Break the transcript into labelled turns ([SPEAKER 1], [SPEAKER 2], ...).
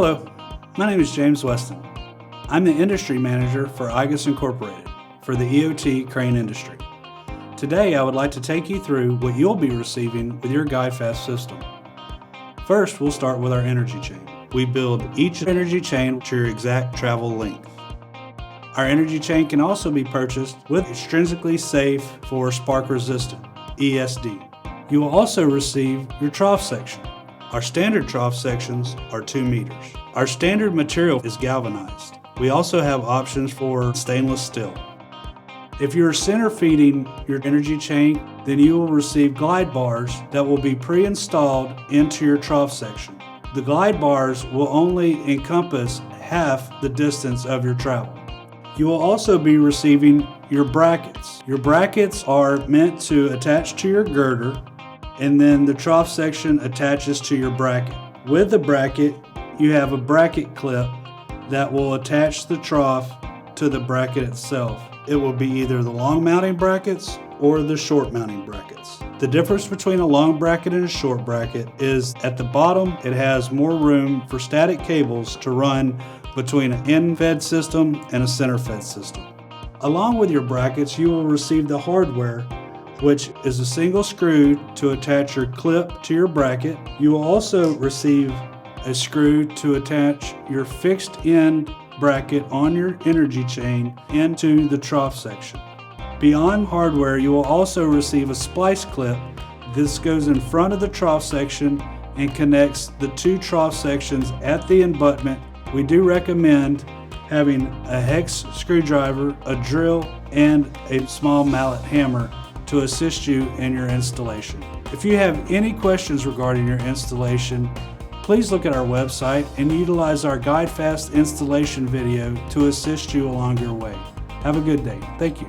[SPEAKER 1] Hello, my name is James Weston. I'm the Industry Manager for igus Incorporated for the EOT Crane industry. Today I would like to take you through what you'll be receiving with your Guidefast system. First, we'll start with our energy chain. We build each energy chain to your exact travel length. Our energy chain can also be purchased with extrinsically safe for spark resistant, ESD. You will also receive your trough section. Our standard trough sections are 2 meters. Our standard material is galvanized. We also have options for stainless steel. If you're center feeding your energy chain, then you will receive glide bars that will be pre-installed into your trough section. The glide bars will only encompass half the distance of your travel. You will also be receiving your brackets. Your brackets are meant to attach to your girder, and then the trough section attaches to your bracket. With the bracket, you have a bracket clip that will attach the trough to the bracket itself. It will be either the long mounting brackets or the short mounting brackets. The difference between a long bracket and a short bracket is at the bottom it has more room for static cables to run between an end-fed system and a center-fed system. Along with your brackets, you will receive the hardware, which is a single screw to attach your clip to your bracket. You will also receive a screw to attach your fixed end bracket on your energy chain into the trough section. Beyond hardware, you will also receive a splice clip. This goes in front of the trough section and connects the 2 trough sections at the abutment. We do recommend having a hex screwdriver, a drill, and a small mallet hammer to assist you in your installation. If you have any questions regarding your installation, please look at our website and utilize our Guidefast installation video to assist you along your way. Have a good day. Thank you.